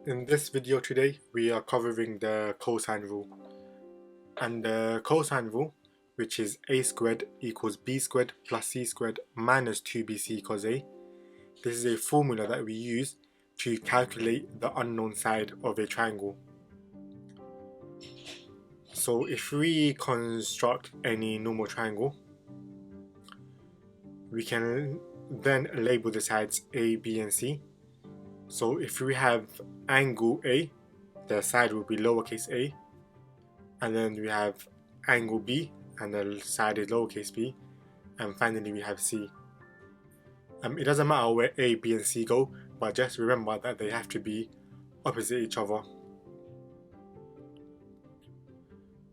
In this video today, we are covering the cosine rule. And the cosine rule, which is a squared equals b squared plus c squared minus 2bc equals a. This is a formula that we use to calculate the unknown side of a triangle. So if we construct any normal triangle, we can then label the sides a, b and c. So if we have angle a, the side will be lowercase a, and then we have angle b and the side is lowercase b, and finally we have c. It doesn't matter where a, b and c go, but just remember that they have to be opposite each other.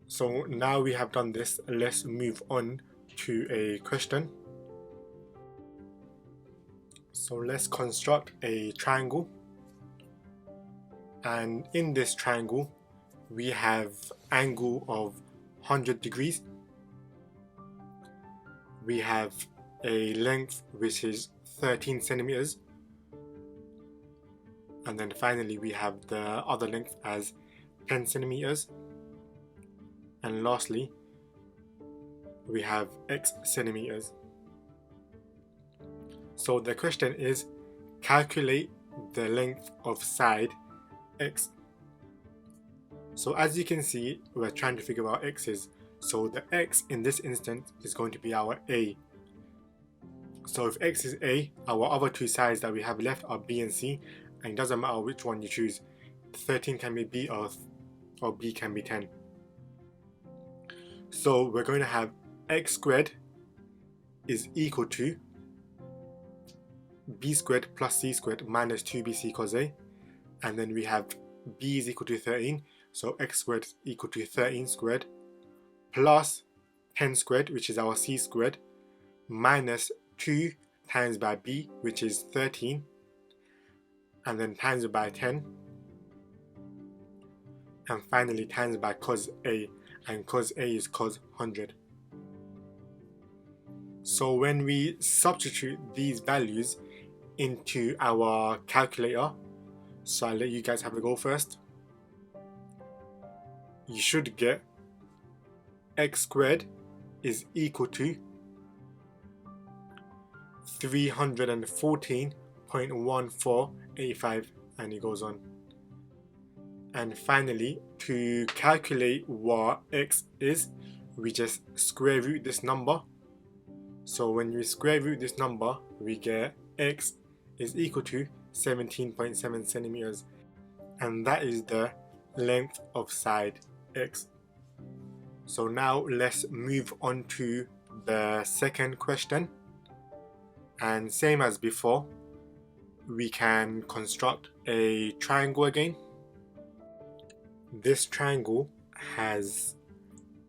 So now we have done this, let's move on to a question. So let's construct a triangle, and in this triangle we have angle of 100 degrees, we have a length which is 13 centimeters, and then finally we have the other length as 10 centimeters, and lastly we have x centimeters. So the question is, calculate the length of side x. So as you can see, we're trying to figure out x's. So the x in this instance is going to be our a. So if x is a, our other two sides that we have left are b and c, and it doesn't matter which one you choose. 13 can be b or b can be 10. So we're going to have x squared is equal to b squared plus c squared minus 2bc equals a, and then we have b is equal to 13, so x squared is equal to 13 squared plus 10 squared, which is our c squared, minus 2 times by b, which is 13, and then times by 10, and finally times by cos a, and cos a is cos 100. So when we substitute these values into our calculator, so I'll let you guys have a go first, you should get x squared is equal to 314.1485, and it goes on. And finally, to calculate what x is, we just square root this number. So when we square root this number, we get x is equal to 17.7 centimeters, and that is the length of side x. So now let's move on to the second question, and same as before, we can construct a triangle again. This triangle has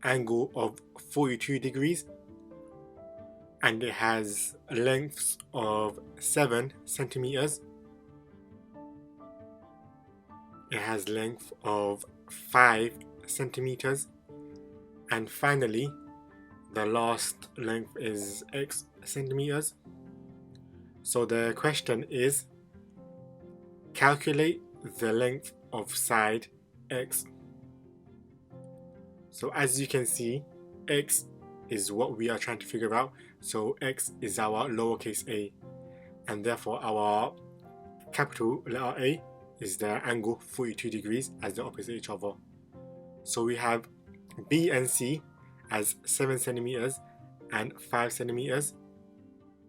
angle of 42 degrees, and it has lengths of 7 centimeters. It has length of 5 centimeters, and finally the last length is x centimeters. So the question is, calculate the length of side x. So as you can see, x is what we are trying to figure out. So x is our lowercase a, and therefore our capital letter A is the angle 42 degrees as the opposite each other. So we have b and c as 7 centimeters and 5 centimeters.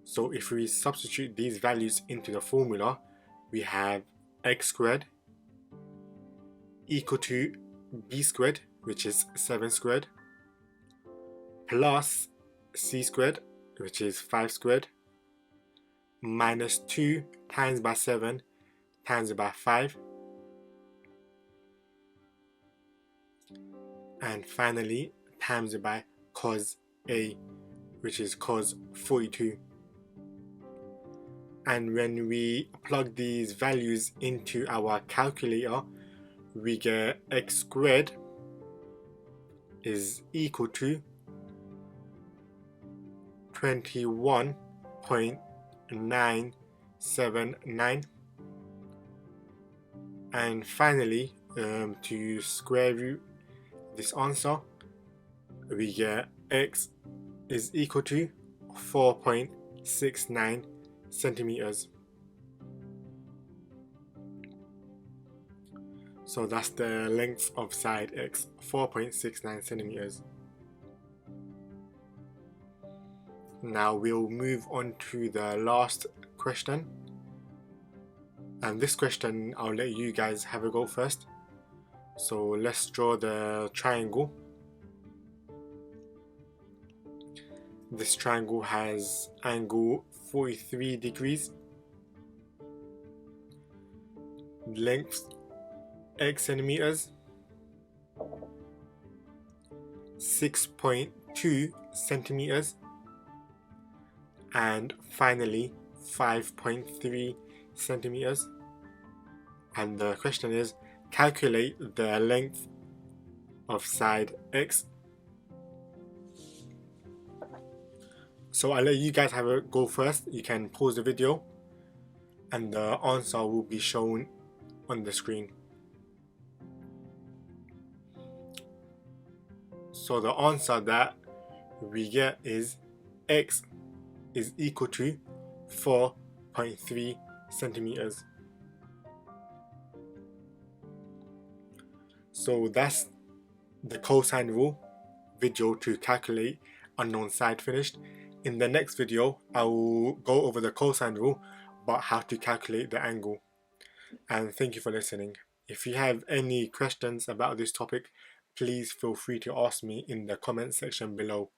So if we substitute these values into the formula, we have x squared equal to b squared, which is 7 squared, plus c squared, which is 5 squared, minus 2 times by 7 times by 5, and finally times by cos a, which is cos 42. And when we plug these values into our calculator, we get x squared is equal to 21.979 And finally, to square root this answer, we get x is equal to 4.69 centimeters. So that's the length of side x, 4.69 centimeters. Now we'll move on to the last question. And this question, I'll let you guys have a go first. So let's draw the triangle. This triangle has angle 43 degrees, length x centimeters, 6.2 centimeters, and finally 5.3 centimeters. And the question is, calculate the length of side x. So I'll let you guys have a go first. You can pause the video and the answer will be shown on the screen. So the answer that we get is x is equal to 4.3 centimeters. So that's the cosine rule video to calculate unknown side finished. In the next video, I will go over the cosine rule, but how to calculate the angle. And thank you for listening. If you have any questions about this topic, please feel free to ask me in the comment section below.